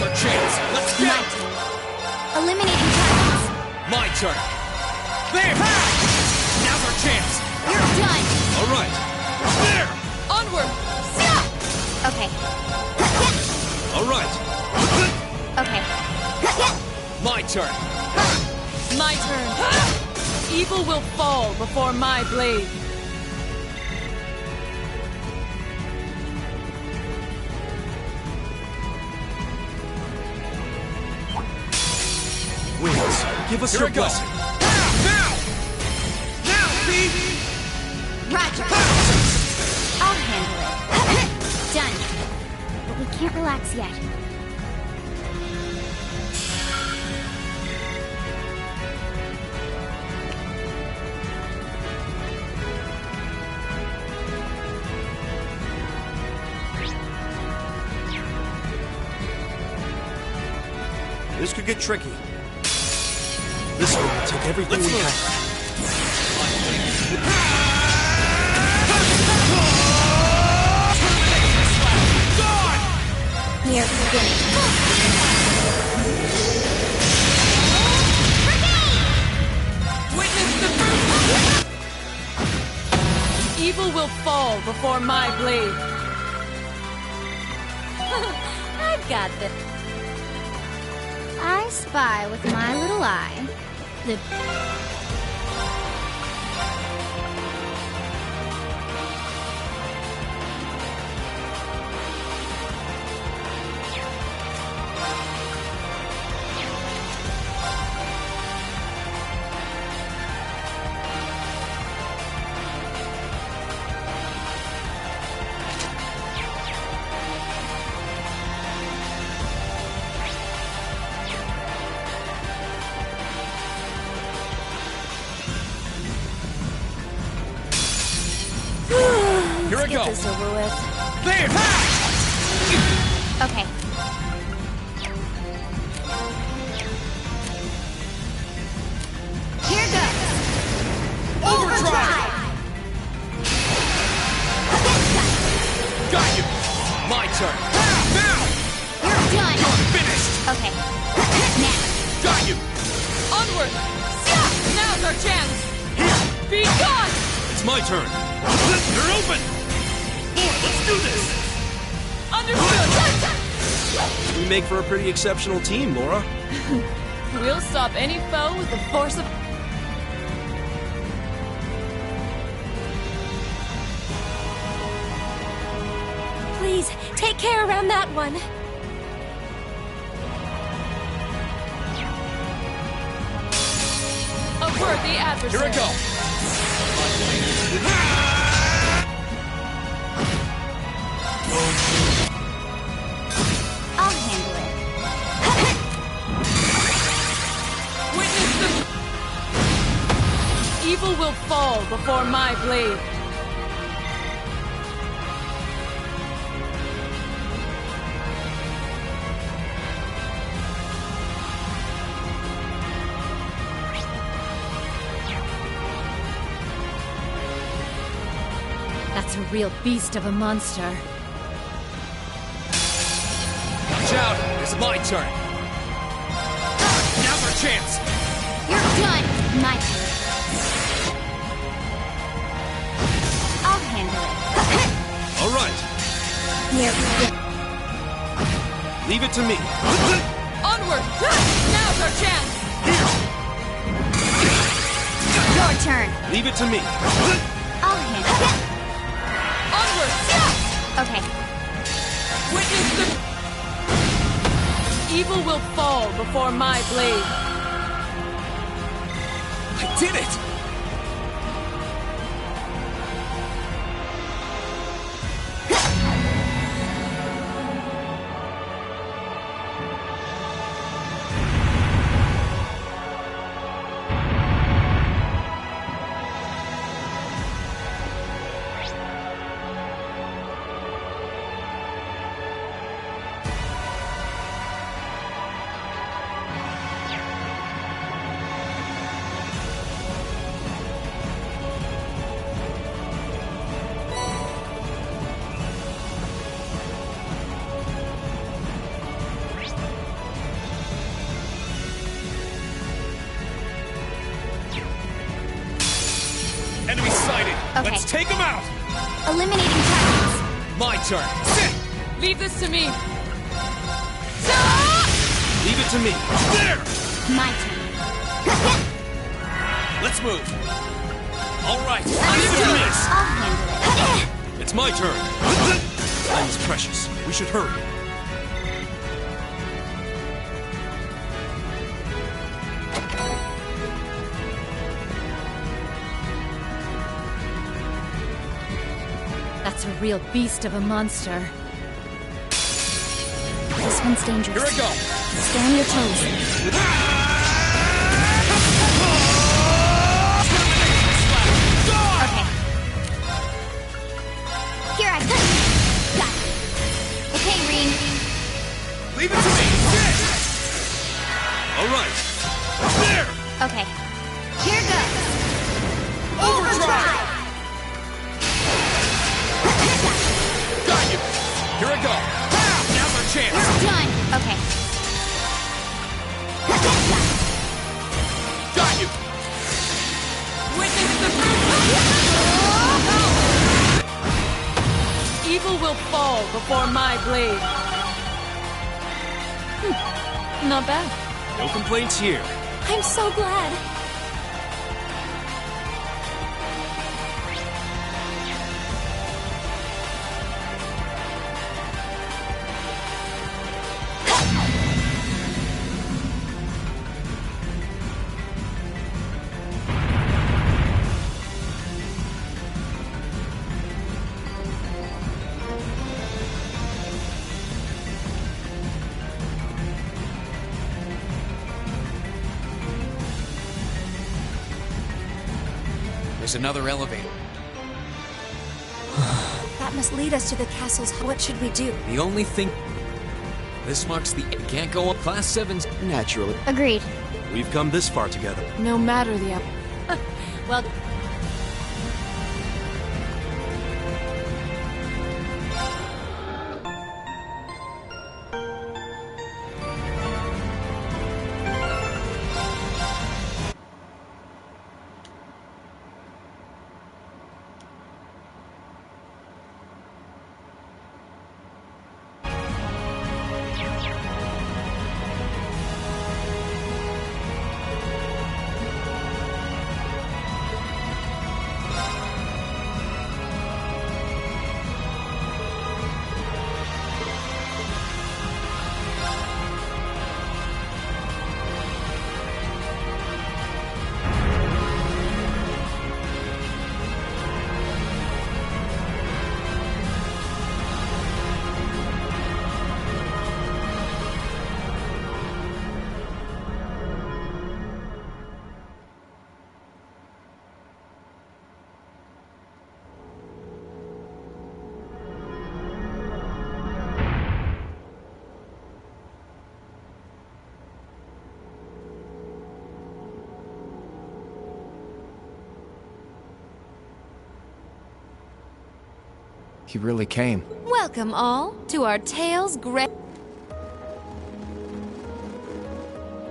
our chance. Let's My get it. turn. Eliminating targets. My turn. There. Now's our chance. You're done. All right. There. Onward. Stop. Okay. All right. Okay. My turn. My turn. Evil will fall before my blade. Winds, give us Here your we go. blessing. Now! Now, Pete! Roger. I'll handle it. Done. But we can't relax yet. This could get tricky. This one will take everything we have. Here, begin. Witness the fruit. Evil will fall before my blade. I've got this. I spy with my little eye. The Here I Get go. this over with. There! Okay. Here goes. Overdrive! Got you! My turn. Now! You're done. You're finished! Okay. Now. Got you! Onward. Stop. Now's our chance. Be gone. It's my turn. You're open! Let's do this! Understood. We make for a pretty exceptional team, Laura. We'll stop any foe with the force of... Please, take care around that one. A worthy adversary. Here I go! I'll handle it. Witness the... Evil will fall before my blade. That's a real beast of a monster. Watch out! It's my turn! Now's our chance! You're done. My turn. I'll handle it. All right. Here we go. Leave it to me. Onward. Now's our chance. Your turn. Leave it to me. I'll handle it. Onward. Okay. Witness the... Evil will fall before my blade. I did it! Okay. Let's take him out! Eliminating targets. My turn. Sit! Leave this to me. Leave it to me. There! My turn. Let's move. All right. I'm Leave it to me. serious. I'll handle it. It's my turn. Time is precious. We should hurry. That's a real beast of a monster. This one's dangerous. Here I go. Stay on your toes. Okay. Here I come. Got it. Okay, Reen. Leave it to me. Sit! All right. There! Okay. Here goes. Overdrive! Got you. Here I go. Now's our chance. Done. Okay. Got you. Witness the evil will fall before my blade. Not bad. No complaints here. I'm so glad. There's another elevator. That must lead us to the castle's. What should we do? The only thing... This marks the... Can't go up. Class 7's... Naturally. Agreed. We've come this far together. No matter the well, He really came. welcome all to our Tales Great.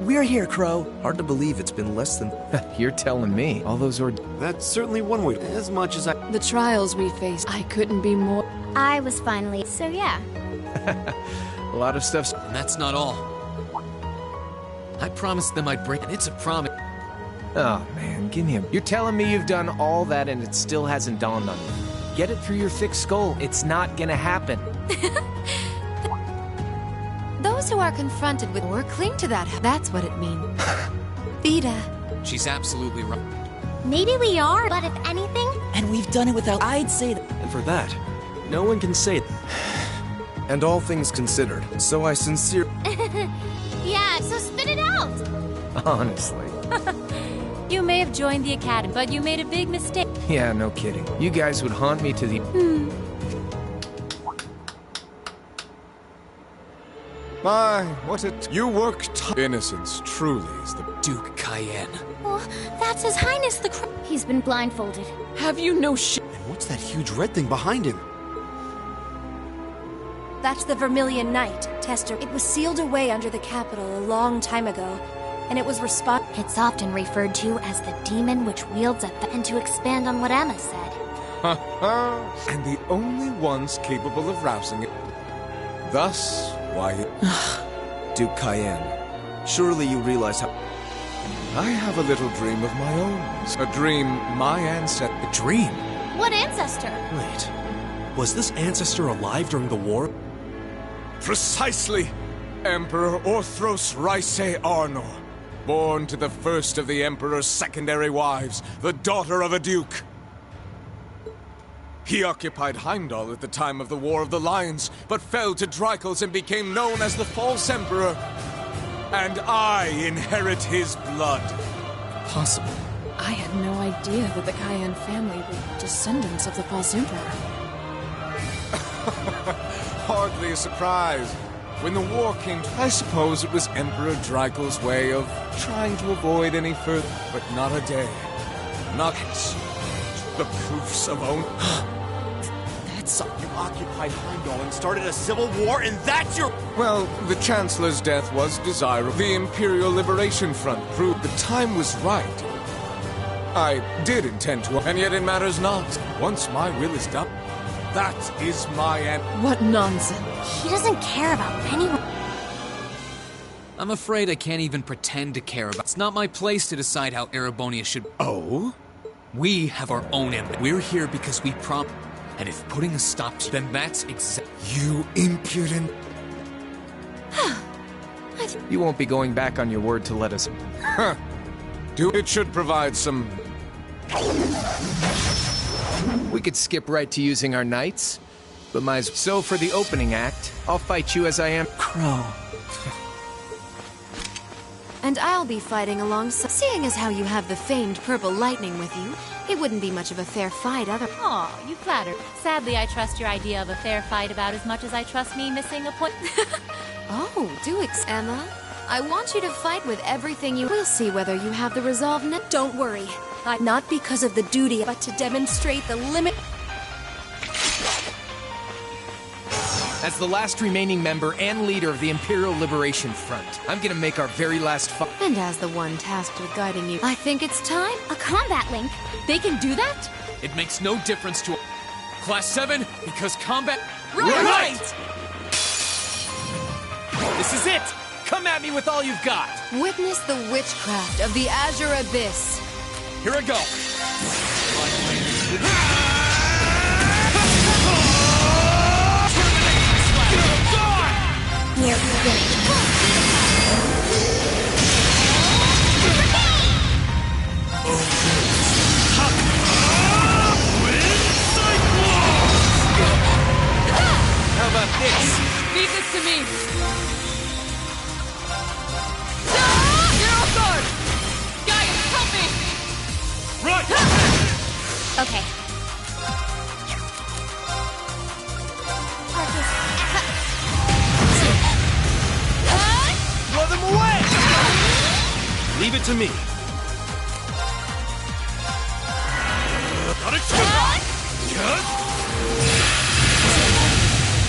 We're here, Crow. Hard to believe it's been less than... You're telling me. All those That's certainly one way. As much as I... The trials we faced, I couldn't be more. I was finally. So yeah. a lot of stuff's... And that's not all. I promised them I'd bring... It's a promise. Oh, man, give me a... You're telling me you've done all that and it still hasn't dawned on you. Get it through your thick skull. It's not gonna happen. Those who are confronted with or cling to that, that's what it means. Vida. She's absolutely right. Maybe we are, but if anything. And we've done it without... I'd say that... And for that, no one can say... And all things considered, so I sincerely... Yeah, so spit it out. Honestly. You may have joined the academy, but you made a big mistake. Yeah, no kidding. You guys would haunt me to the... My, what it... You work Innocence truly is the... Duke Cayenne. Oh, that's His Highness the He's been blindfolded. Have you no shit? And what's that huge red thing behind him? That's the Vermilion Knight, Tester. It was sealed away under the capital a long time ago, and it was It's often referred to as the demon which wields a and to expand on what Emma said. And the only ones capable of rousing it. Thus, why... Duke Cayenne, surely you realize how... I have a little dream of my own. A dream my ancestor... A dream? What ancestor? Wait. Was this ancestor alive during the war? Precisely! Emperor Orthros Raise Arnor, born to the first of the Emperor's secondary wives, the daughter of a duke. He occupied Heimdall at the time of the War of the Lions, but fell to Dreichels and became known as the False Emperor. And I inherit his blood. Possible. I had no idea that the Cayenne family were descendants of the false emperor. Hardly a surprise. When the war came, I suppose it was Emperor Dreichel's way of trying to avoid any further, but not a day. Not the proofs of own. That's you occupied Heimdall and started a civil war, and that's your... Well, the Chancellor's death was desirable. The Imperial Liberation Front proved the time was right. I did intend to, and yet it matters not. Once my will is done, that is my end. What nonsense. He doesn't care about anyone. I'm afraid I can't even pretend to care about. It's not my place to decide how Erebonia should... Oh? We have our own ambition. We're here because we and if putting a stop to... Then that's You impudent... You won't be going back on your word to let us... Huh. It should provide some... We could skip right to using our knights, but so for the opening act, I'll fight you as I am Crow. And I'll be fighting alongside. Seeing as how you have the famed purple lightning with you, it wouldn't be much of a fair fight other. Aw, you flatter. Sadly, I trust your idea of a fair fight about as much as I trust me missing a point. Oh, Emma. I want you to fight with everything you... We'll see whether you have the resolve now. Don't worry. Not because of the duty, but to demonstrate the limit... As the last remaining member and leader of the Imperial Liberation Front, I'm gonna make our very last fight. And as the one tasked with guiding you, I think it's time. A combat link? They can do that? It makes no difference to... Class 7, because combat... Right! This is it! Come at me with all you've got! Witness the witchcraft of the Azure Abyss. Here I go! Near beginning. How about this? Leave this to me! Guys, help me! Right! Okay. Blow them away! Leave it to me. Got it!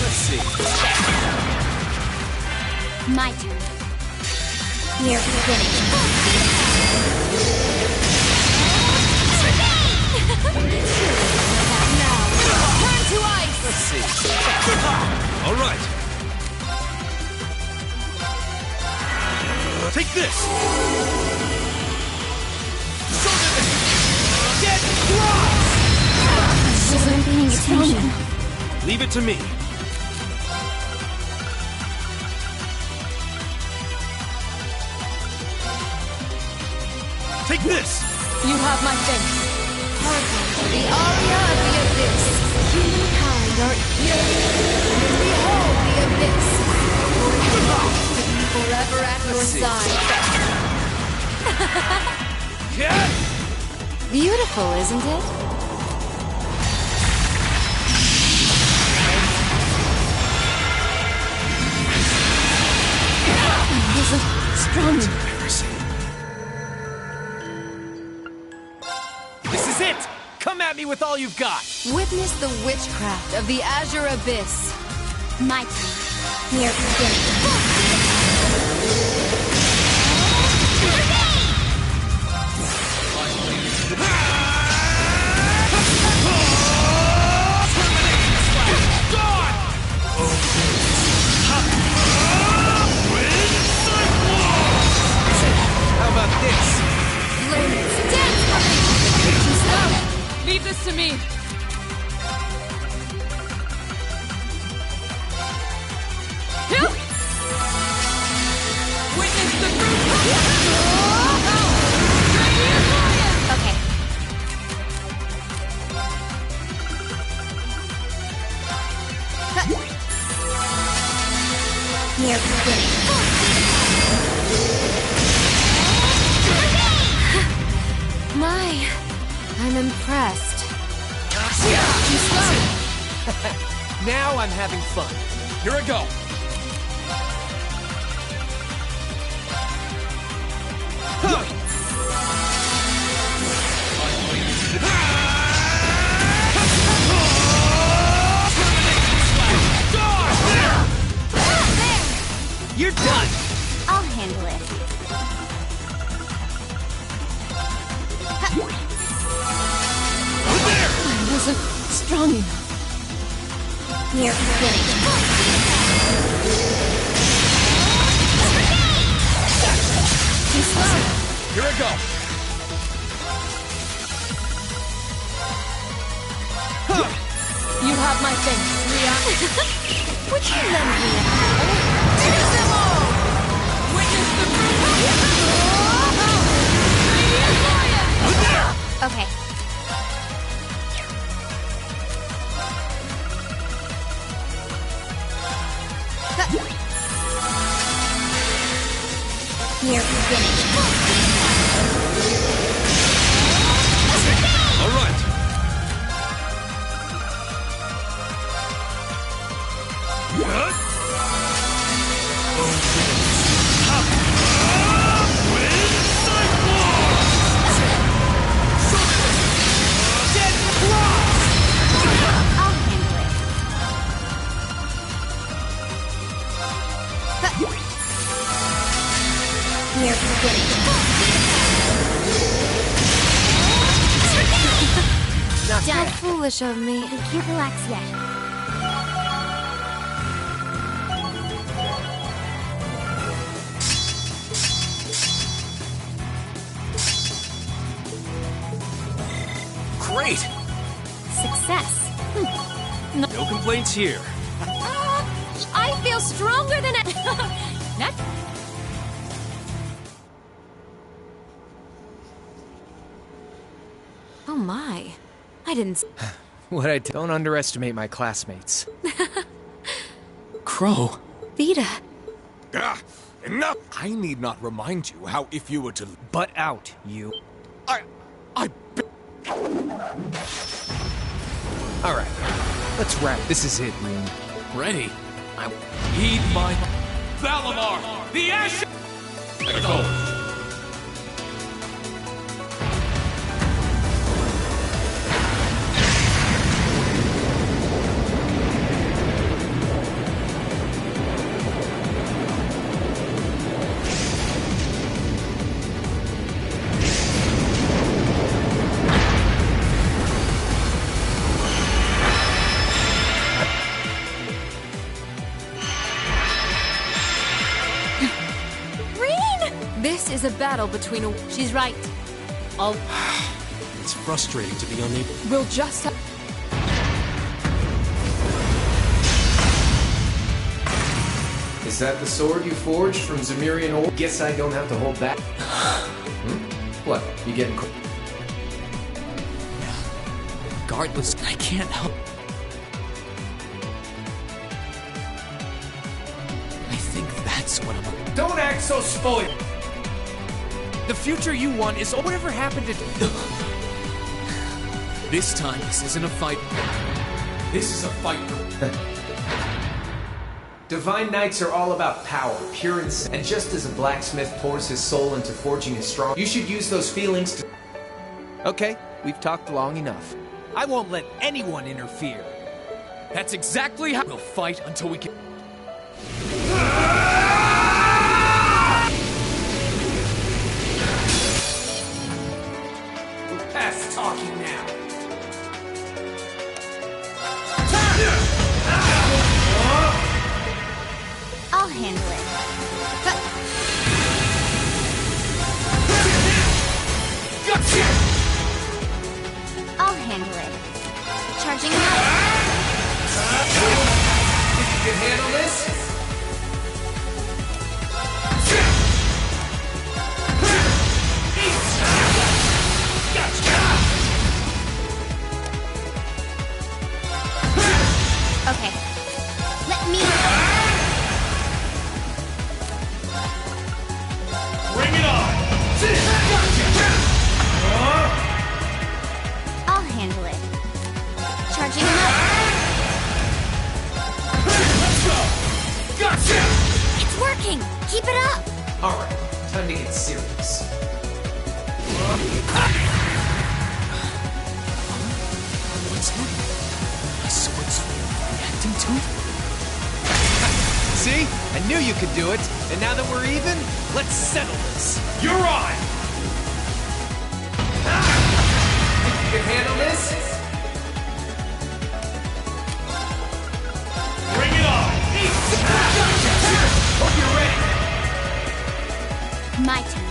Let's see. My turn. Near beginning. Turn to ice! Let's see. All right. Take this. Get lost! Wasn't paying attention. Leave it to me. Take this. You have my thanks. Hearken, the aria of the abyss. Humankind are here. Behold the abyss. Forever at your side. Beautiful, isn't it? Strong. This is it! Come at me with all you've got! Witness the witchcraft of the Azure Abyss. My turn. Near beginning. this to me! Witness the fruit! Okay. Near beginning. My, I'm impressed. Too slow! Now I'm having fun. Here I go. You're done! I'll handle it. I wasn't strong enough. Near beginning. Too slow! Here I go. You have my thanks, Rhea. Would you lend me a Finish them all! Witness the fruit! Okay. Near beginning. All right. I'll handle it. Near beginning. Done. How foolish of me. We can't relax yet. Great. Success. No complaints here. I feel stronger than That Oh my. I didn't. Don't underestimate my classmates. Crow. Vita. Ah, enough! I need not remind you how if you were to... Butt out, you. Alright, let's wrap. This is it, Moon. Ready. Heed my... Valimar! The Ash... Go. This is a battle between a... She's right. I'll... It's frustrating to be unable. We'll just... Is that the sword you forged from Zemirian ore? Guess I don't have to hold back. What? You getting... Regardless, I can't help... I think that's what I'm... Don't act so spoiled! The future you want is whatever happened to... This time, this isn't a fight. This is a fight for... Divine Knights are all about power, pure and just as a blacksmith pours his soul into forging his strong, you should use those feelings to... Okay, we've talked long enough. I won't let anyone interfere. That's exactly how we'll fight until we can... Past talking now. I'll handle it. I'll handle it. working! Keep it up! Alright, time to get serious. What's that? My sword's reacting to it? See? I knew you could do it. And now that we're even, let's settle this. You're on! Think you can handle this? Bring it on! Hope you're ready. My turn.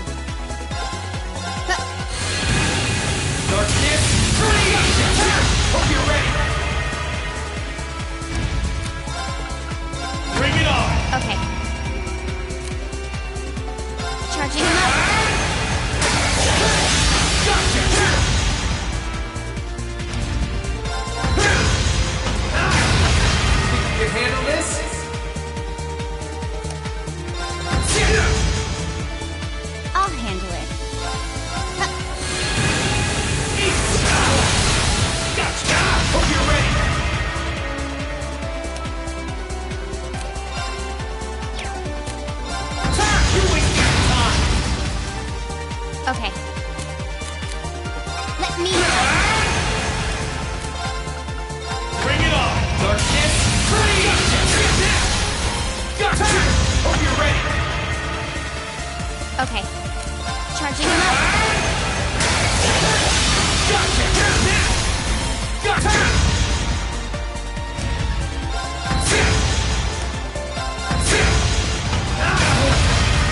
Darkness, hope you're ready. Bring it on! Okay. Charging him up. Gotcha! Think you can handle this? I'll handle it. Gotcha! Hope you're ready. You're wasting time. Okay. Let me... Bring it on! Darkness, Gotcha! Hope you're ready. Okay. Charging him up. Gotcha! Gotcha!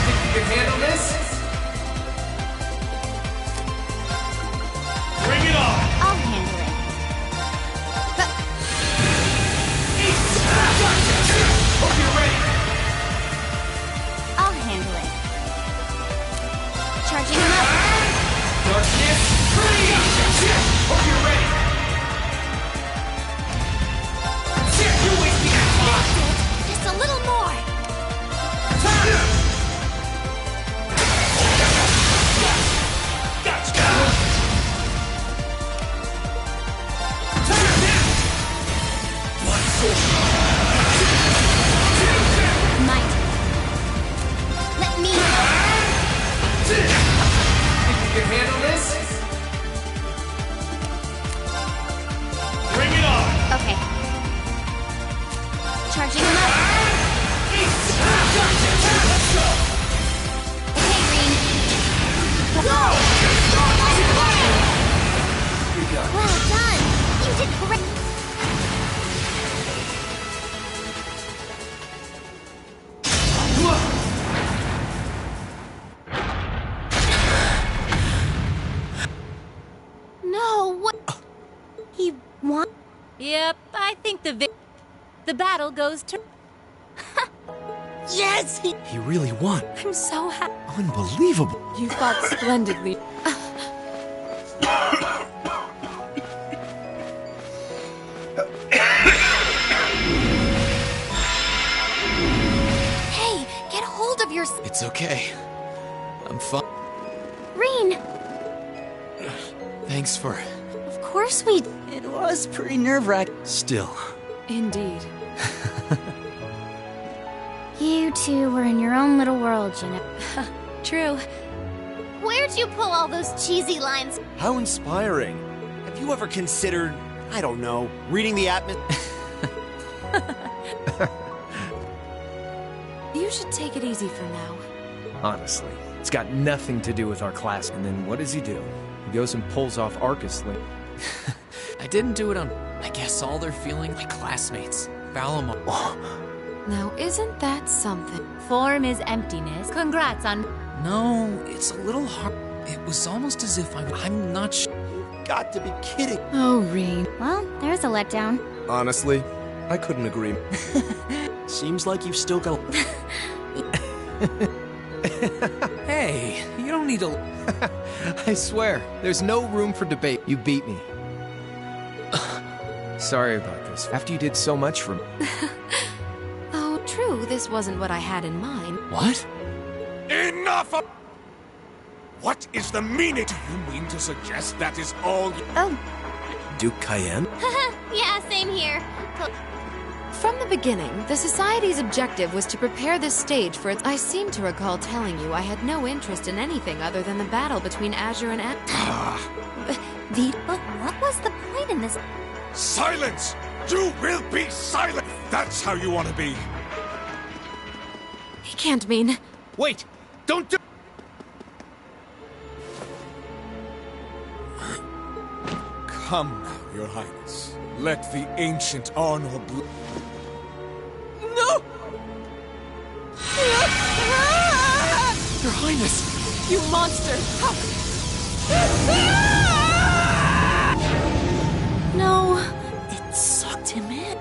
Think you can handle this? Bring it on! I'll handle it. Gotcha! Hope you're ready. I'll handle it. Charging him up. Darkness, hope you're ready. You're wasting time. Just a little more. Gotcha! My turn. Let me... Think you can handle this? Bring it on! Okay. Charging him up. Let's go! Okay, Green. Go! Well done. You did great. No, what? He won? Yep, I think the battle goes to... Yes! He really won. I'm so happy. Unbelievable. You fought splendidly. Hey, get hold of your... It's okay. I'm fine. Green! Thanks for... Of course we... It was pretty nerve-wracking. Still. Indeed. You two were in your own little world, you know. True. Where'd you pull all those cheesy lines? How inspiring. Have you ever considered, I don't know, reading the You should take it easy for now. Honestly, it's got nothing to do with our class. And then what does he do? He goes and pulls off Arcus Link. I didn't do it on... I guess all they're feeling my classmates. Valamar. Now, isn't that something? Form is emptiness. Congrats on... No, it's a little hard. It was almost as if I'm not sure. Got to be kidding. Oh, Reen. Well, there's a letdown. Honestly, I couldn't agree. Seems like you've still got... Hey, you don't need to... I swear, there's no room for debate. You beat me. Sorry about this. After you did so much for me. Oh, true, this wasn't what I had in mind. What? Enough of... What is the meaning? Do you mean to suggest that is all you... Oh, Duke Cayenne? yeah, same here. From the beginning, the Society's objective was to prepare this stage for its... I seem to recall telling you I had no interest in anything other than the battle between Azure and... But what was the point in this? Silence! You will be silent! That's how you want to be. He can't mean... Wait! Don't do... Come now, Your Highness. Let the ancient honor... No! Your Highness! You monster! No, it sucked him in.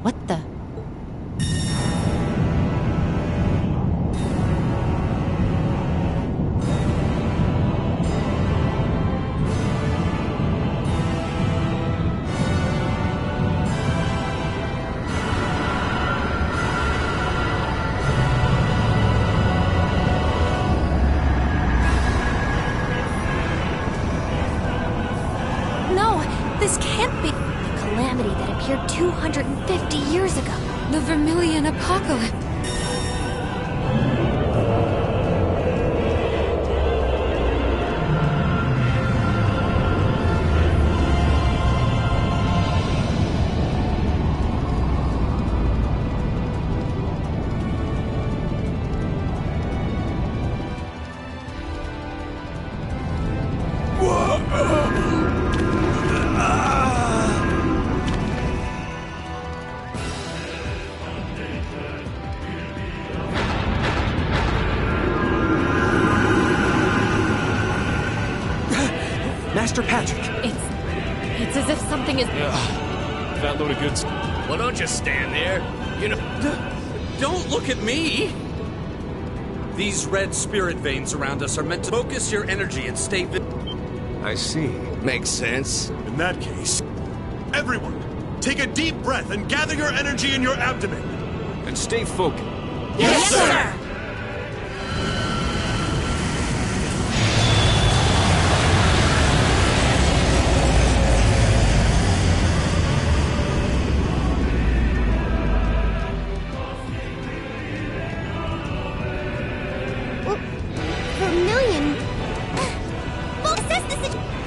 What the? This can't be the calamity that appeared 250 years ago. The Vermilion Apocalypse. Master Patrick! It's as if something is... That load of goods. Well, don't just stand there. You know... Don't look at me! These red spirit veins around us are meant to focus your energy and stay... I see. Makes sense. In that case, everyone, take a deep breath and gather your energy in your abdomen. And stay focused. Yes, sir!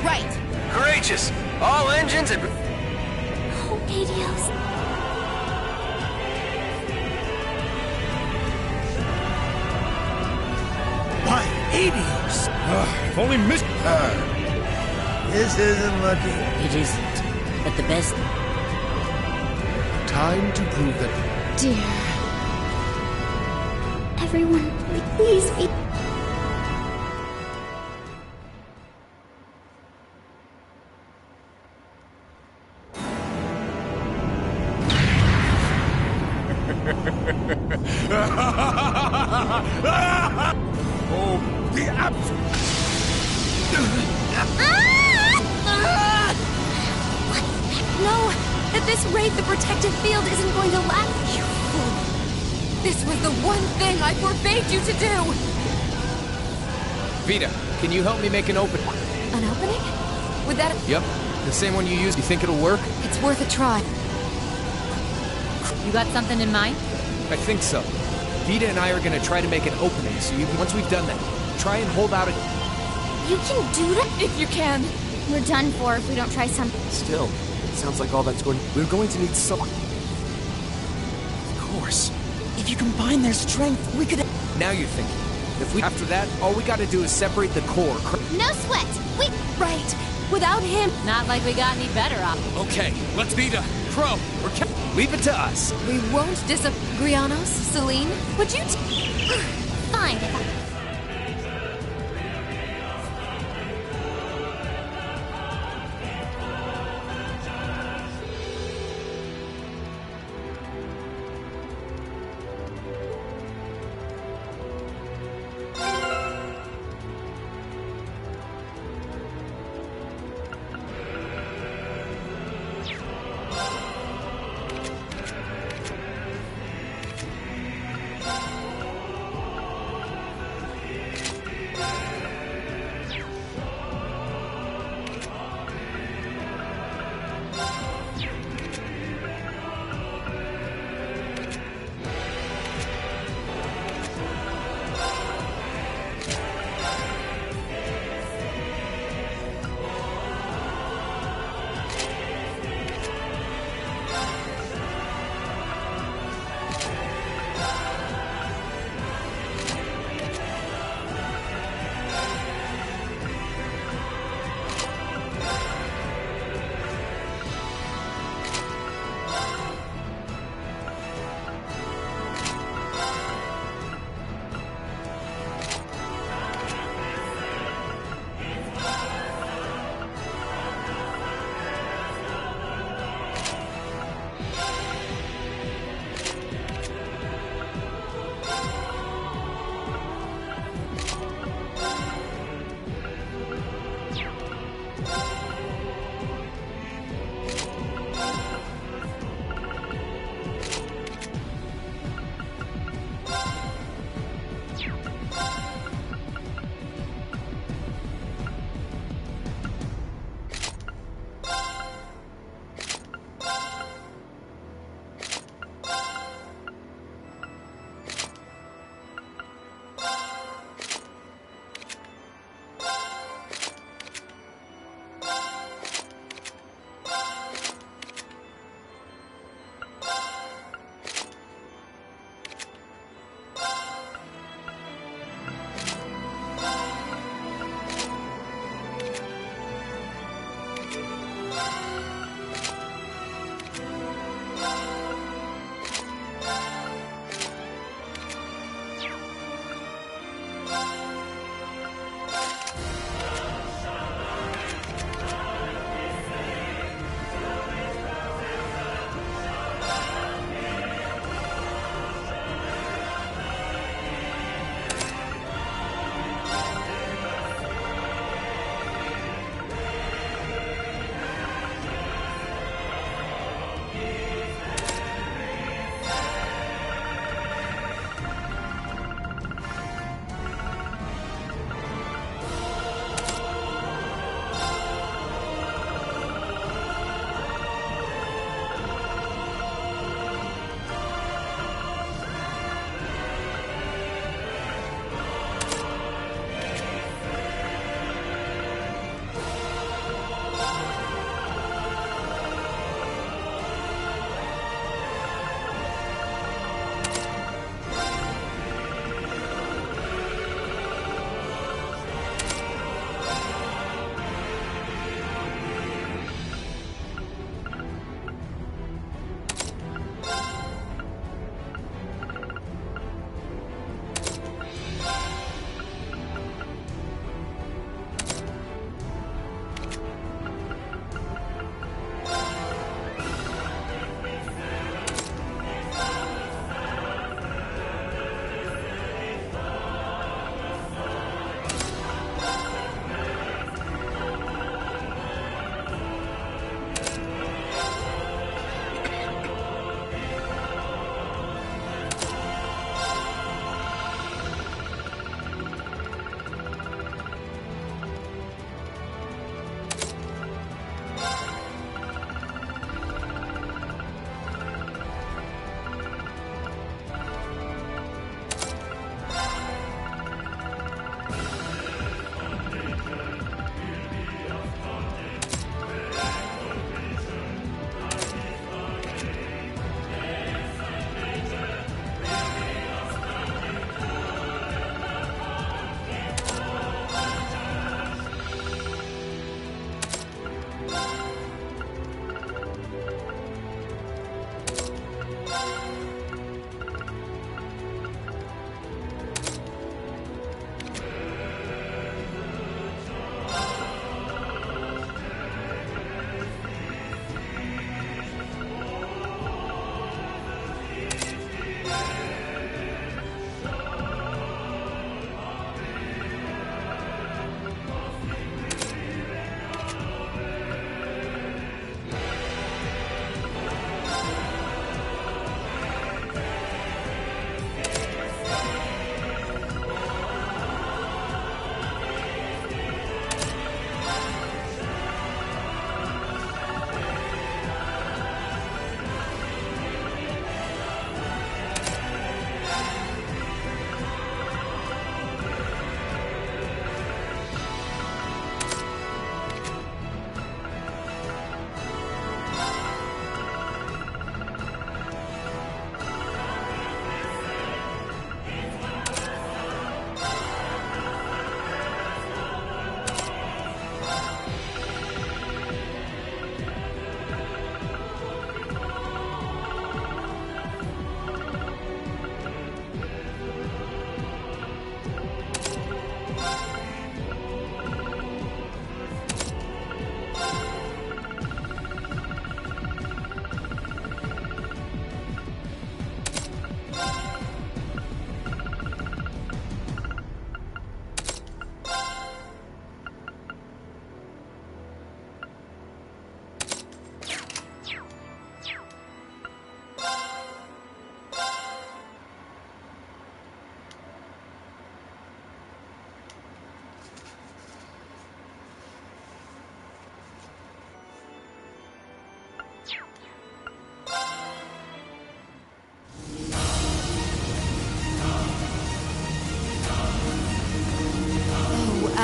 Right. Courageous! All engines and... Oh, Adios. Why, Hades! If only missed... This isn't looking... It isn't. But the best... Time to prove that... Dear. Everyone, please be... Oh, the abs... No! At this rate, the protective field isn't going to last. You fool! This was the one thing I forbade you to do! Vita, can you help me make an opening? An opening? Would that... Yep. The same one you used. You think it'll work? It's worth a try. You got something in mind? I think so. Vita and I are gonna try to make an opening, so once we've done that, try and hold out a... You can do that? If you can. We're done for if we don't try something. Still, it sounds like all that's going... We're going to need some... Of course. If you combine their strength, we could... Now you're thinking. If we... After that, all we gotta do is separate the core. No sweat. Right. Without him... Not like we got any better off. Okay, let's beat a Crow. Leave it to us. We won't Grianos, Celine, would you... Fine if I...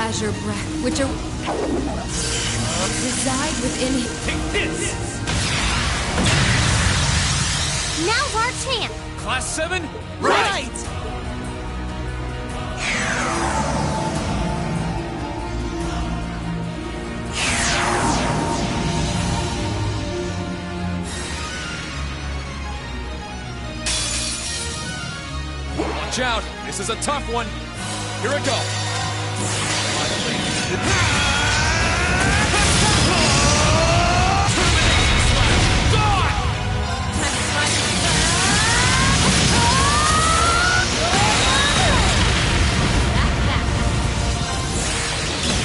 azure breath, which reside within him. Take this! Now's our chance! Class 7? Right! Watch out! This is a tough one! Here it goes!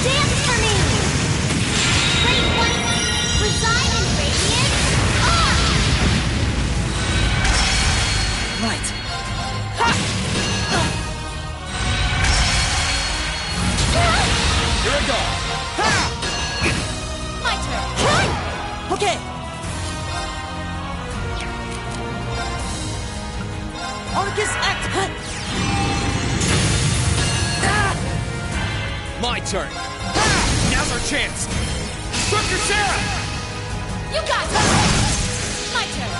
Dance for me! Great one! Reside in radiant arc! Right. Here it goes! My turn! Okay. Arcus act. My turn! Now's our chance! Structure Sarah! You got it! My turn!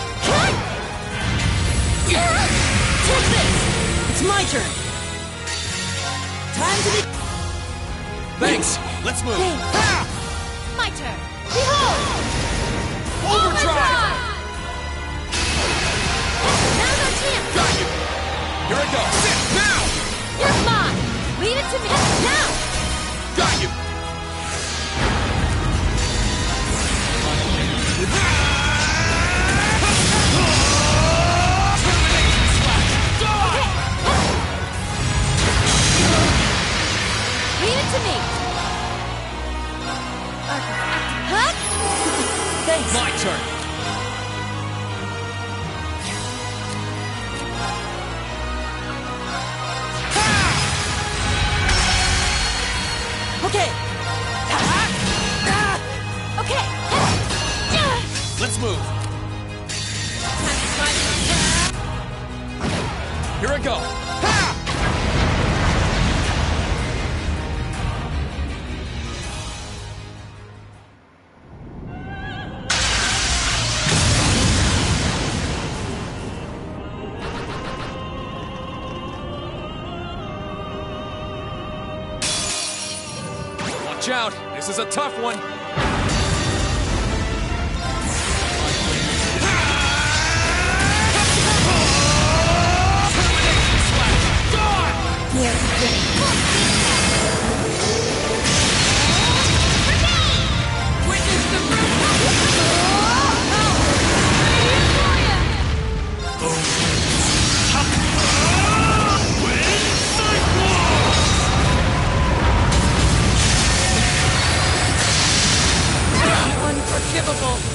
Take this. It's my turn. Time to be. Thanks! Let's move! My turn! Behold! Overdrive! Now's our chance! Got you! Here it goes! Sit! Now! You're mine! Leave it to me! Now! Got you! Leave it to me! Huh? Thanks. My turn! Okay. Okay! Let's move! Here it goes! Watch out! This is a tough one!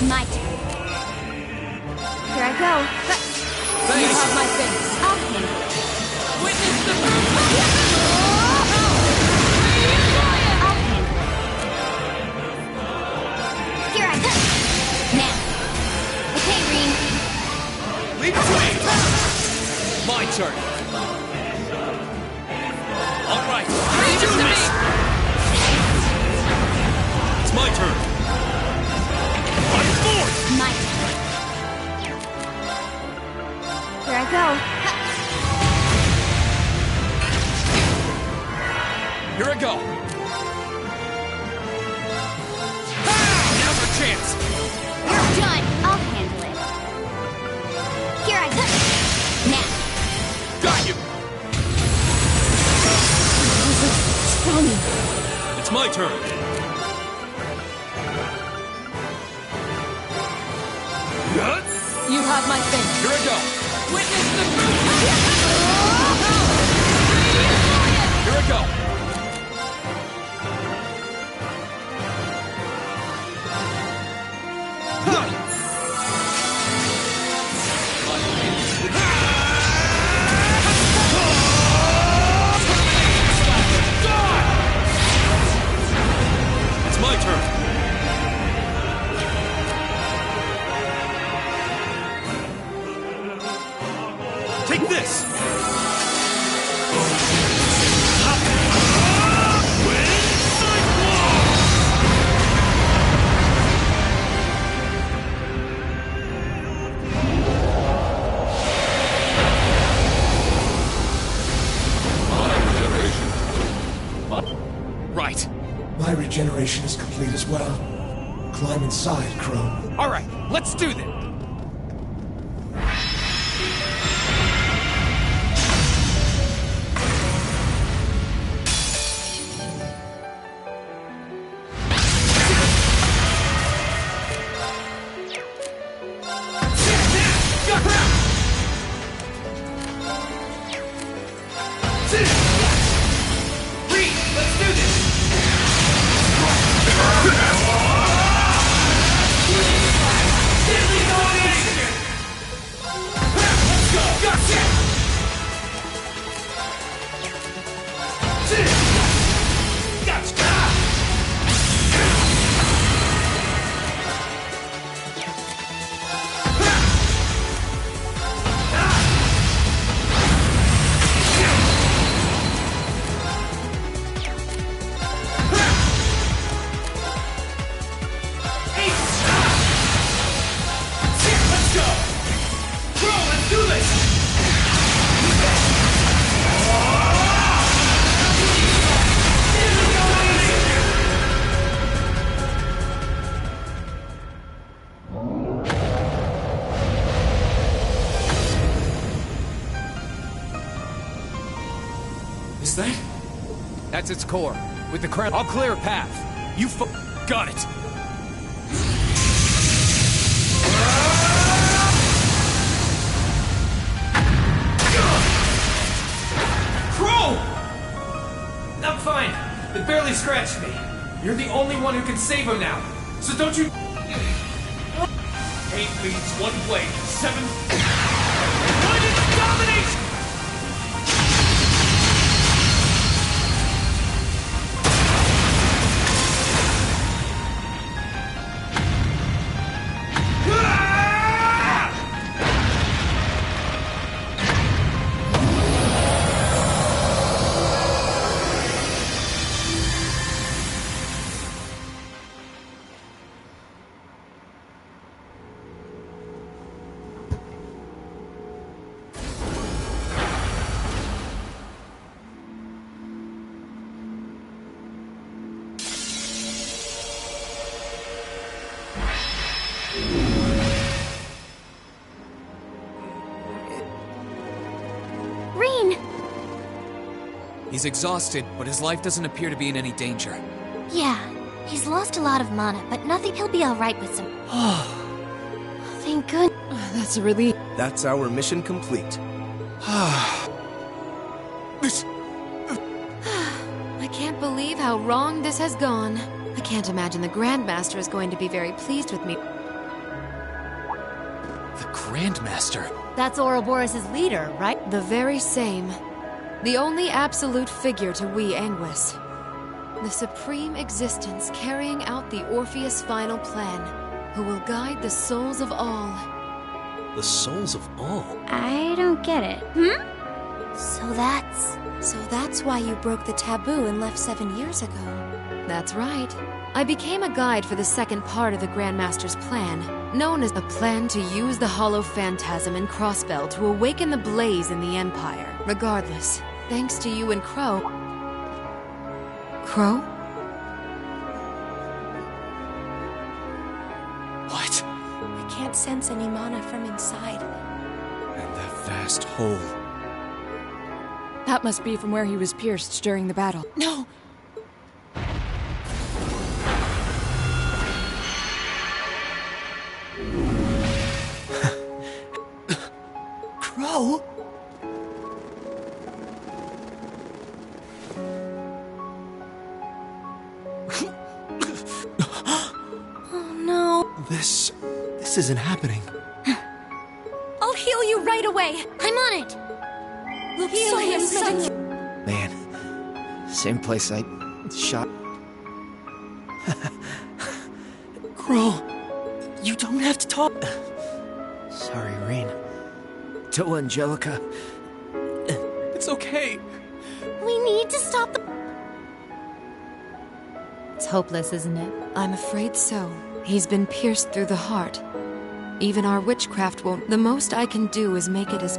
My turn. Here I go. You have my thanks. I'll handle it. Witness the I'll handle it. Here I go. Now. Okay, Reen. Lead the way! My turn! Alright! Let's do this! It's my turn! I'm forward! My turn. Here I go. Here I go! Now's our chance! You're done. I'll handle it. Here I go. Now. Got you! Stunning. It's my turn! You have my thanks. Here I go! Witness the Here I go! It's my turn! Take regeneration is complete as well. Climb inside, Crow. Alright, let's do this! Is that? That's its core. With the crown, I'll clear a path. You got it. Crow! I'm fine. It barely scratched me. You're the only one who can save him now. So don't you... 8 leads, 1 blade, 7... Blinded domination! He's exhausted, but his life doesn't appear to be in any danger. Yeah, he's lost a lot of mana, but nothing. He'll be alright with some... Thank goodness. That's a relief. That's our mission complete. This... I can't believe how wrong this has gone. I can't imagine the Grandmaster is going to be very pleased with me. The Grandmaster? That's Ouroboros' leader, right? The very same. The only absolute figure to we Anguis. The supreme existence carrying out the Orpheus' final plan, who will guide the souls of all. The souls of all? I don't get it. So that's why you broke the taboo and left 7 years ago. That's right. I became a guide for the second part of the Grandmaster's plan, known as the plan to use the Hollow Phantasm and Crossbell to awaken the blaze in the Empire. Regardless, thanks to you and Crow... Crow? What? I can't sense any mana from inside. And that vast hole. That must be from where he was pierced during the battle. No! Crow? Oh no. This isn't happening. I'll heal you right away. I'm on it. We'll heal him such... Man, same place I shot. Crow, you don't have to talk. Sorry, Rain. To Angelica. It's okay. We need to stop the... It's hopeless, isn't it? I'm afraid so. He's been pierced through the heart. Even our witchcraft won't... The most I can do is make it as...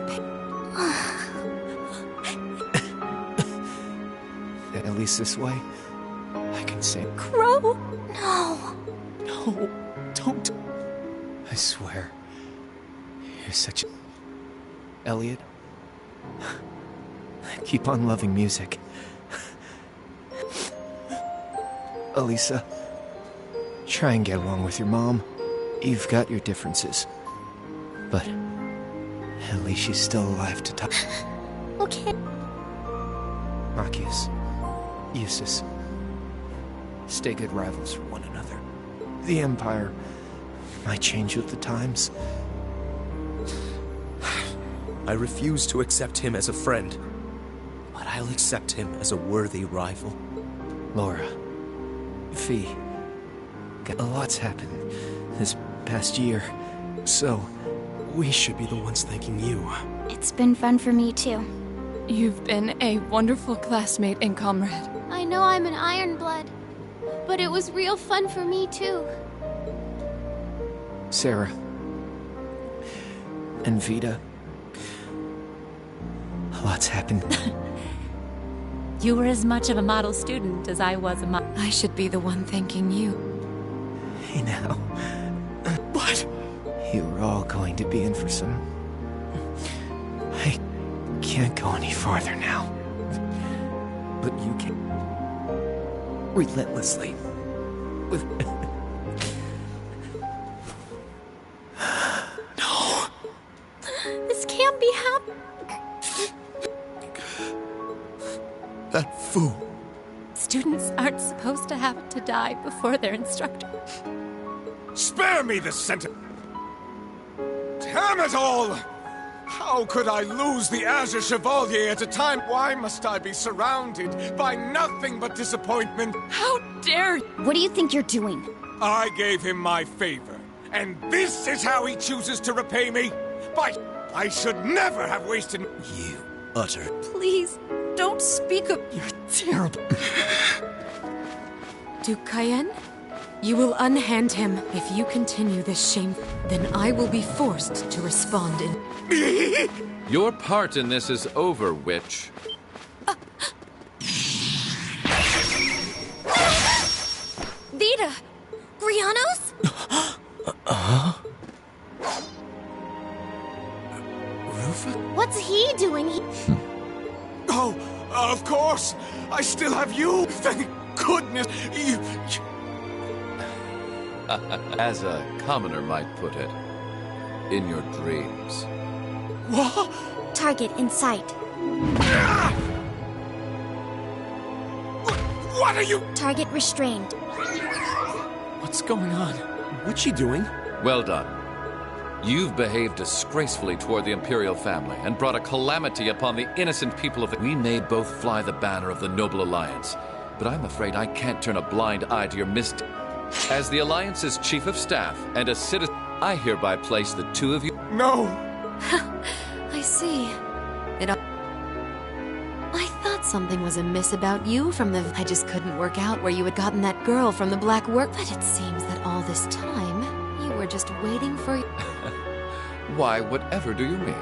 At least this way, I can fine, Sam. Crow? No. No, don't. I swear. You're such a... Elliot? Keep on loving music. Elisa, try and get along with your mom. You've got your differences. But at least she's still alive to talk. Okay. Marcus, Eustace, stay good rivals for one another. The Empire might change with the times. I refuse to accept him as a friend, but I'll accept him as a worthy rival. Laura, Fee, a lot's happened this past year, so we should be the ones thanking you. It's been fun for me, too. You've been a wonderful classmate and comrade. I know I'm an Ironblood, but it was real fun for me, too. Sarah and Vita, a lot's happened. You were as much of a model student as I was a model. I should be the one thanking you. Hey now. What? You were all going to be in for some... I can't go any farther now. But you can... relentlessly. With... No! This can't be happening. That fool. Students aren't supposed to have to die before their instructor. Spare me the sentence! Damn it all! How could I lose the Azure Chevalier at a time? Why must I be surrounded by nothing but disappointment? How dare you! What do you think you're doing? I gave him my favor, and this is how he chooses to repay me? I should never have wasted... You utter... Please, don't speak of... You're terrible. Duke Cayenne? You will unhand him. If you continue this shame, then I will be forced to respond in... Your part in this is over, witch. Vita! Brianos? Rufa? What's he doing? Oh, of course! I still have you! Thank goodness! You... As a commoner might put it, in your dreams. What? Target in sight. What are you... Target restrained. What's going on? What's she doing? Well done. You've behaved disgracefully toward the Imperial family and brought a calamity upon the innocent people of the... We may both fly the banner of the Noble Alliance, but I'm afraid I can't turn a blind eye to your As the Alliance's Chief of Staff and a citizen, I hereby place the two of you... No! I see. I thought something was amiss about you from the... I just couldn't work out where you had gotten that girl from the Black Work... But it seems that all this time, you were just waiting for... Why, whatever do you mean?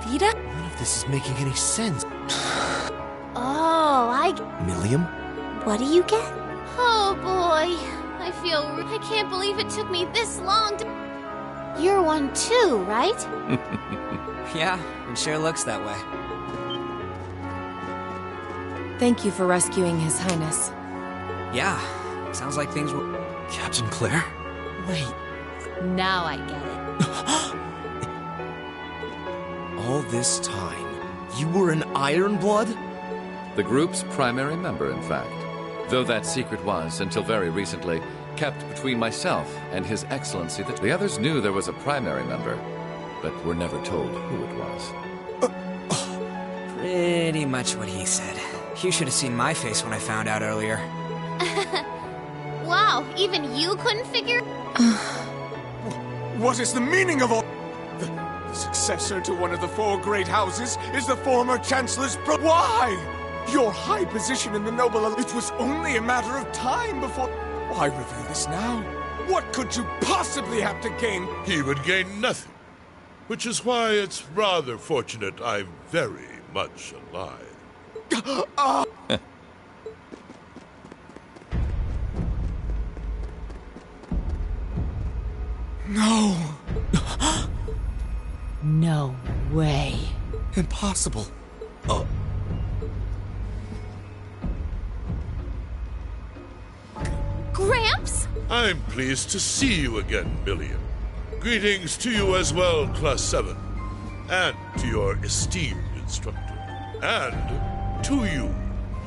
Vita? None of this is making any sense. Oh, Milliam? What do you get? Oh boy, I can't believe it took me this long to... You're one too, right? Yeah, it sure looks that way. Thank you for rescuing His Highness. Yeah, sounds like things were... Captain Claire? Wait. Now I get it. All this time, you were an Ironblood? The group's primary member, in fact. Though that secret was, until very recently, kept between myself and His Excellency. The others knew there was a primary member, but were never told who it was. Pretty much what he said. You should have seen my face when I found out earlier. Wow, even you couldn't figure... What is the meaning of all... The successor to one of the four great houses is the former Chancellor's Why? Your high position in the Noble... It was only a matter of time before... Why reveal this now? What could you possibly have to gain? He would gain nothing. Which is why it's rather fortunate I'm very much alive. No! No way. Impossible. Gramps? I'm pleased to see you again, Million. Greetings to you as well, Class 7. And to your esteemed instructor. And to you,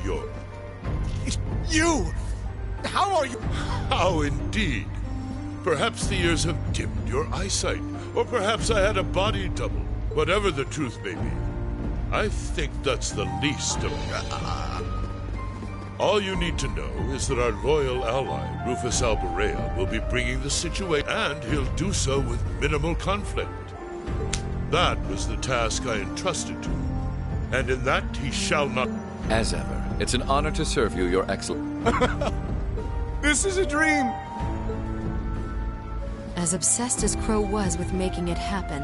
your... You! How are you? How indeed. Perhaps the years have dimmed your eyesight, or perhaps I had a body double. Whatever the truth may be, I think that's the least of... All you need to know is that our loyal ally, Rufus Alborea, will be bringing the situation, and he'll do so with minimal conflict. That was the task I entrusted to him, and in that he shall not... As ever, it's an honor to serve you, Your Excellency. This is a dream! As obsessed as Crow was with making it happen,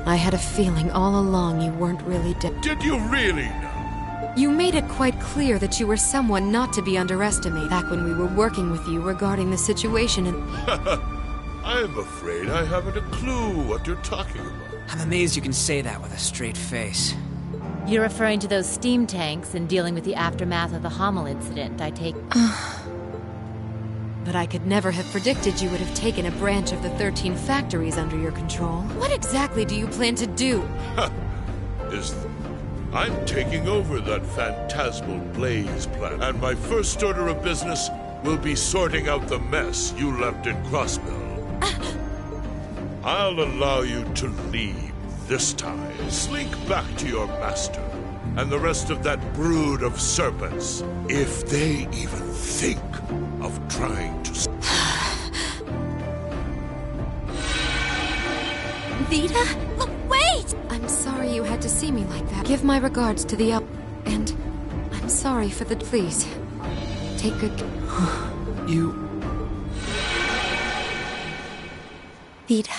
I had a feeling all along you weren't really dead. Did you really know? You made it quite clear that you were someone not to be underestimated back when we were working with you regarding the situation and... I'm afraid I haven't a clue what you're talking about. I'm amazed you can say that with a straight face. You're referring to those steam tanks and dealing with the aftermath of the Hummel incident, I take... But I could never have predicted you would have taken a branch of the 13 factories under your control. What exactly do you plan to do? I'm taking over that phantasmal Blaze plant, and my first order of business will be sorting out the mess you left in Crossbell. I'll allow you to leave this time. Slink back to your master and the rest of that brood of serpents, if they even think of trying to... Vita? Look, wait! I'm sorry you had to see me like that. Give my regards to the and I'm sorry for the... Please, take good... You... Vita.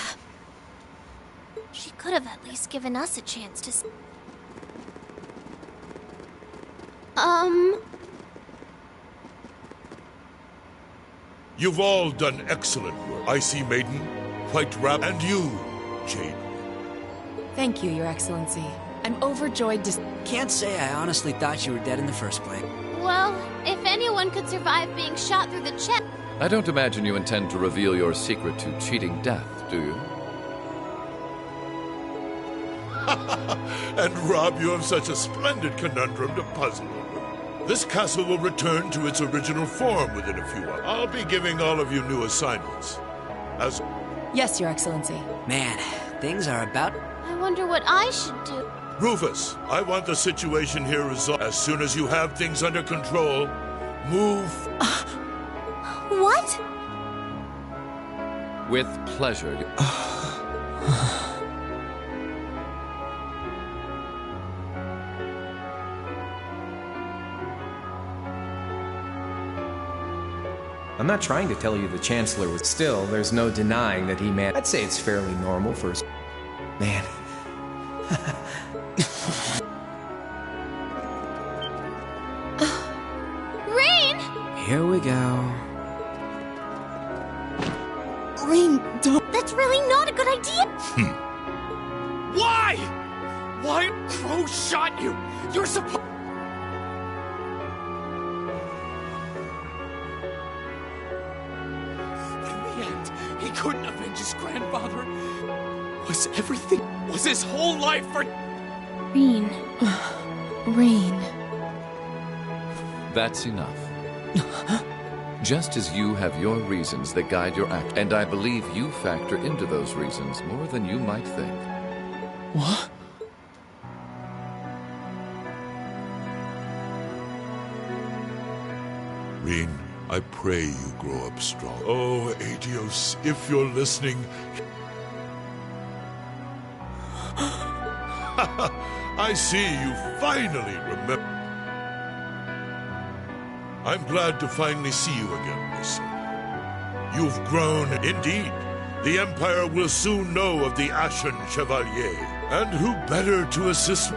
She could have at least given us a chance to... You've all done excellent work. Icy Maiden, White Rap, and you, Jade. Thank you, Your Excellency. I'm overjoyed to... Can't say I honestly thought you were dead in the first place. Well, if anyone could survive being shot through the chest... I don't imagine you intend to reveal your secret to cheating death, do you? And Rob, you have such a splendid conundrum to puzzle over. This castle will return to its original form within a few hours. I'll be giving all of you new assignments. As... Yes, Your Excellency. Man, things are about... I wonder what I should do. Rufus, I want the situation here resolved. As soon as you have things under control, move... What? With pleasure. I'm not trying to tell you the Chancellor was still, there's no denying that he man. I'd say it's fairly normal for... Man. Rain! Here we go. Rain, don't... That's really not a good idea! Why? Why? Crow shot you! You're supposed... He couldn't avenge his grandfather. Was everything... Was his whole life for... Rain. Rain. That's enough. Just as you have your reasons that guide your act, and I believe you factor into those reasons more than you might think. What? Reen, I pray you grow up strong. Oh, Adios, if you're listening... I see you finally remember. I'm glad to finally see you again, my son. You've grown indeed. The Empire will soon know of the Ashen Chevalier. And who better to assist...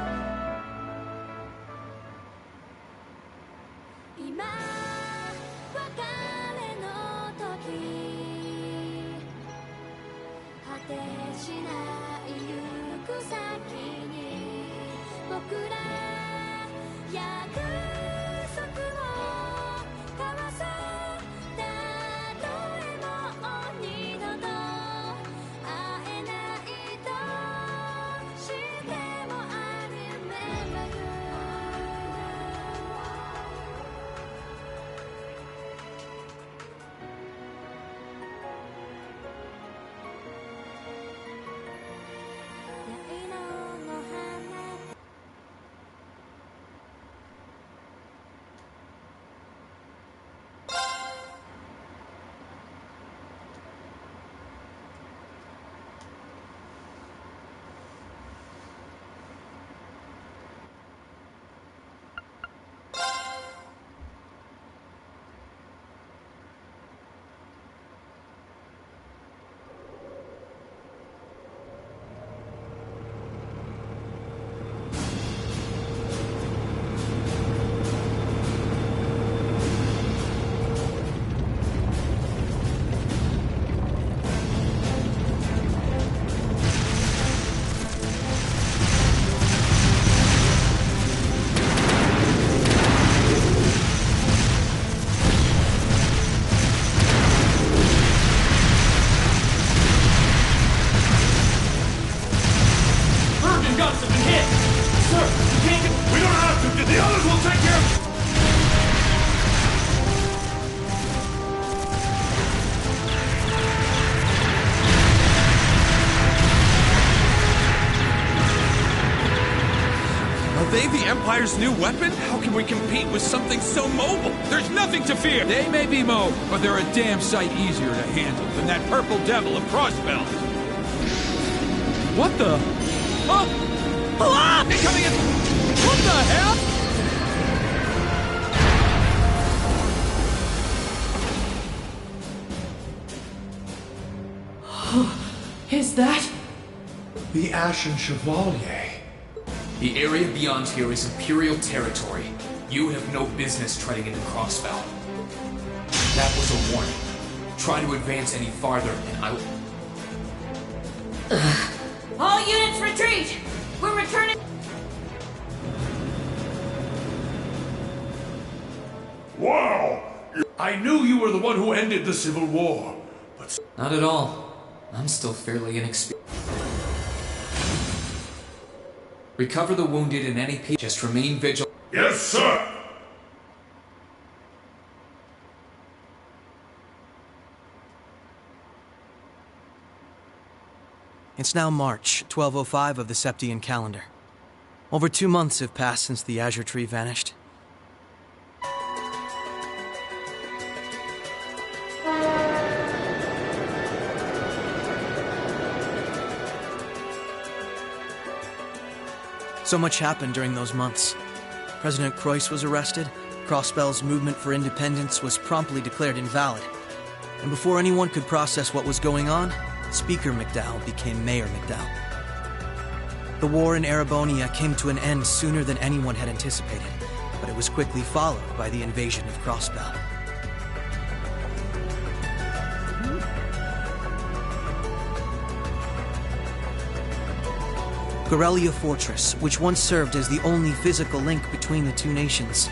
The Empire's new weapon? How can we compete with something so mobile? There's nothing to fear! They may be mobile, but they're a damn sight easier to handle than that purple devil of Crossbell. What the? Oh! Ah! They're coming in! What the hell? Is that? The Ashen Chevalier. The area beyond here is Imperial territory. You have no business treading into Crossbell. That was a warning. Try to advance any farther, and I will... All units retreat! We're returning... Wow! I knew you were the one who ended the Civil War, but... Not at all. I'm still fairly inexperienced. Recover the wounded in any piece. Just remain vigilant. Yes, sir! It's now March, 1205 of the Septian calendar. Over 2 months have passed since the Azure Tree vanished. So much happened during those months. President Croix was arrested, Crossbell's movement for independence was promptly declared invalid, and before anyone could process what was going on, Speaker McDowell became Mayor McDowell. The war in Erebonia came to an end sooner than anyone had anticipated, but it was quickly followed by the invasion of Crossbell. Corellia Fortress, which once served as the only physical link between the two nations,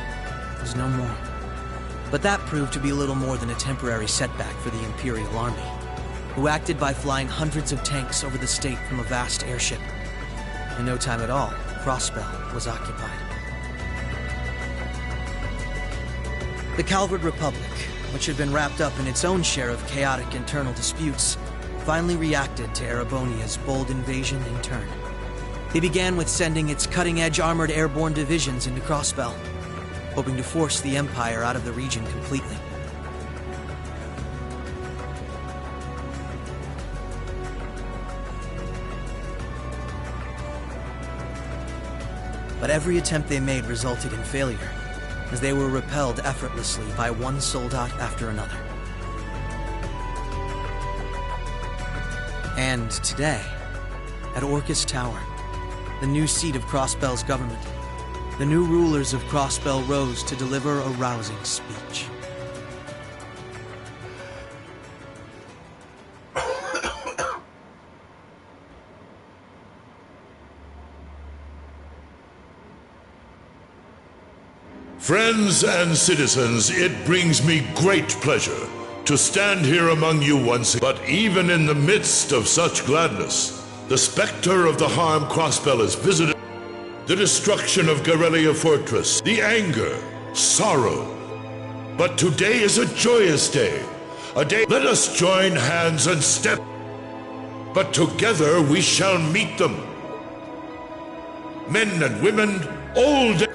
was no more. But that proved to be little more than a temporary setback for the Imperial Army, who acted by flying hundreds of tanks over the state from a vast airship. In no time at all, Crossbell was occupied. The Calvard Republic, which had been wrapped up in its own share of chaotic internal disputes, finally reacted to Erebonia's bold invasion in turn. They began with sending its cutting-edge armored airborne divisions into Crossbell, hoping to force the Empire out of the region completely. But every attempt they made resulted in failure, as they were repelled effortlessly by one soldat after another. And today, at Orcus Tower, the new seat of Crossbell's government, the new rulers of Crossbell rose to deliver a rousing speech. Friends and citizens, it brings me great pleasure to stand here among you once again. But even in the midst of such gladness, the specter of the harm Crossbell has visited, the destruction of Garrelia Fortress, the anger, sorrow. But today is a joyous day, a day. Let us join hands and step, but together we shall meet them. Men and women, old and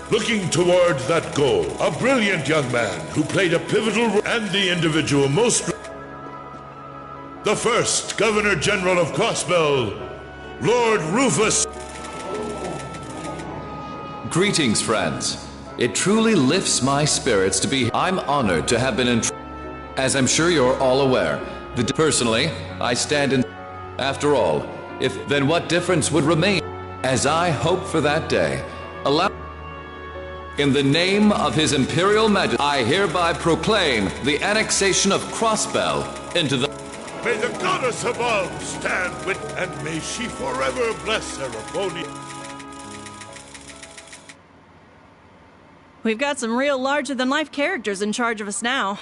looking toward that goal. A brilliant young man who played a pivotal role and the individual most. The first Governor General of Crossbell, Lord Rufus. Greetings, friends. It truly lifts my spirits to be here. I'm honored to have been as I'm sure you're all aware. Personally, I stand in. After all, then what difference would remain? As I hope for that day, in the name of His Imperial Majesty, I hereby proclaim the annexation of Crossbell into the. May the goddess above stand with, and may she forever bless Arabonia. We've got some real larger-than-life characters in charge of us now.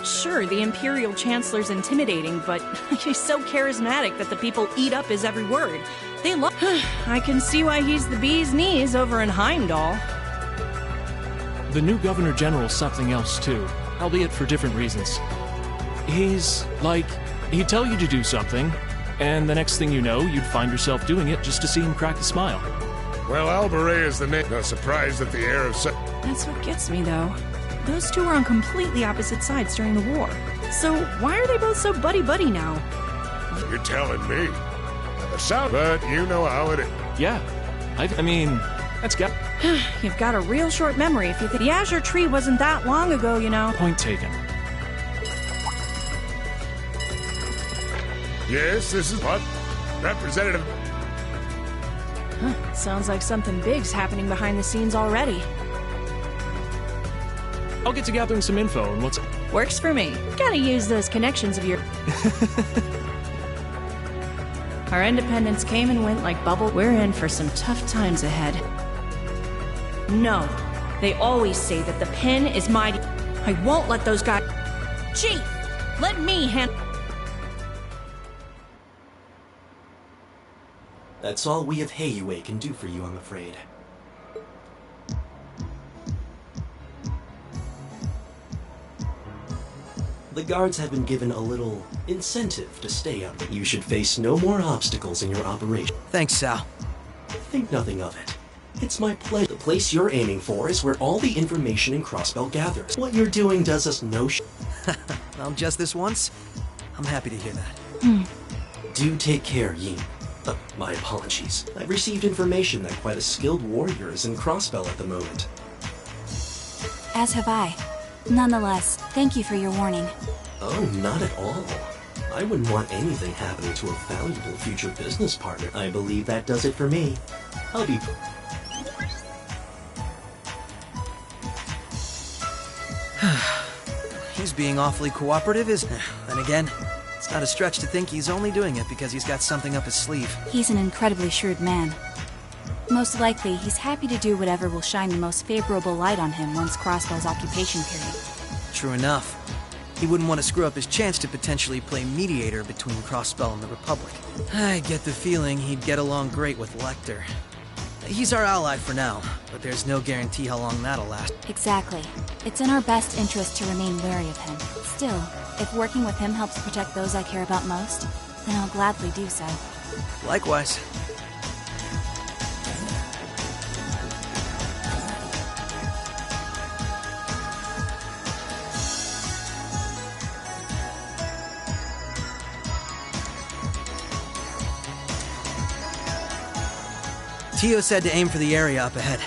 Sure, the Imperial Chancellor's intimidating, but he's so charismatic that the people eat up his every word. They love. I can see why he's the bee's knees over in Heimdall. The new Governor General's something else too, albeit for different reasons. He's like, he'd tell you to do something, and the next thing you know, you'd find yourself doing it just to see him crack a smile. Well, Albaret is the name. No surprise that the heir of. That's what gets me, though. Those two were on completely opposite sides during the war. So why are they both so buddy-buddy now? You're telling me. The sound, but you know how it is. Yeah, I mean, that's got. You've got a real short memory if you think. The Azure Tree wasn't that long ago, you know. Point taken. Yes, this is what? Representative. Sounds like something big's happening behind the scenes already. I'll get to gathering some info and what's. Works for me. Gotta use those connections of your. Our independence came and went like bubble. We're in for some tough times ahead. No, they always say that the pen is mighty. I won't let those guys. Chief, let me handle. That's all we of Heiue can do for you, I'm afraid. The guards have been given a little incentive to stay out. You should face no more obstacles in your operation. Thanks, Sal. Think nothing of it. It's my pleasure. The place you're aiming for is where all the information in Crossbell gathers. What you're doing does us no Well, just this once? I'm happy to hear that. Do take care, Yin. My apologies. I've received information that quite a skilled warrior is in Crossbell at the moment. As have I. Nonetheless, thank you for your warning. Oh, not at all. I wouldn't want anything happening to a valuable future business partner. I believe that does it for me. I'll be... He's being awfully cooperative, isn't he? Then again, it's not a stretch to think he's only doing it because he's got something up his sleeve. He's an incredibly shrewd man. Most likely, he's happy to do whatever will shine the most favorable light on him once Crossbell's occupation period. True enough. He wouldn't want to screw up his chance to potentially play mediator between Crossbell and the Republic. I get the feeling he'd get along great with Lecter. He's our ally for now, but there's no guarantee how long that'll last. Exactly. It's in our best interest to remain wary of him. Still, if working with him helps protect those I care about most, then I'll gladly do so. Likewise. Tio said to aim for the area up ahead.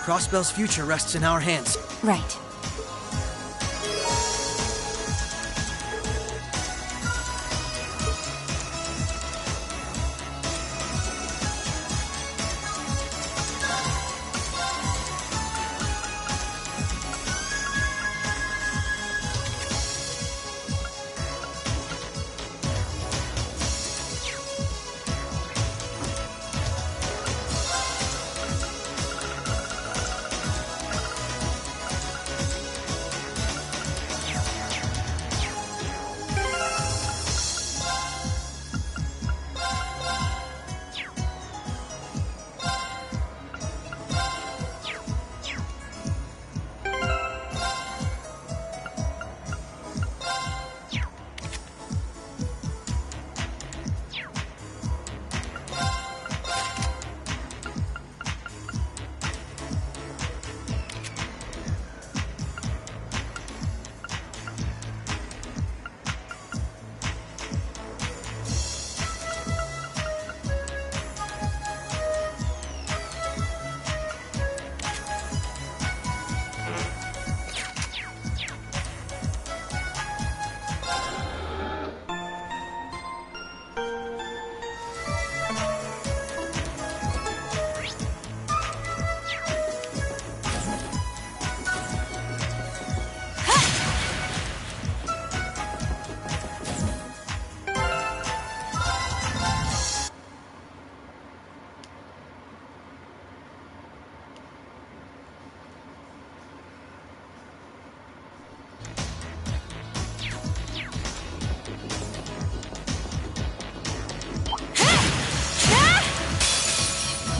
Crossbell's future rests in our hands. Right.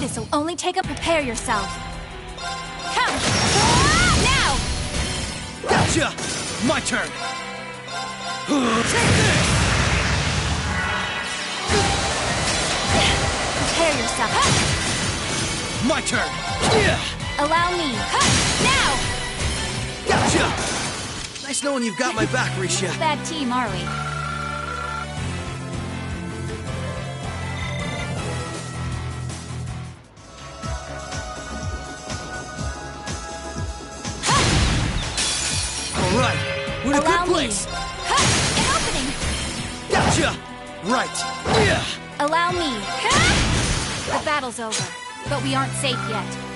This'll only take a prepare yourself. Come! Now! Gotcha! My turn! Take this! Prepare yourself. My turn! Allow me. Now! Gotcha! Nice knowing you've got my back, Risha. Bad team, are we? Alright, we're in a Allow good place. Me. An opening. Gotcha! Right. Allow me. The battle's over, but we aren't safe yet.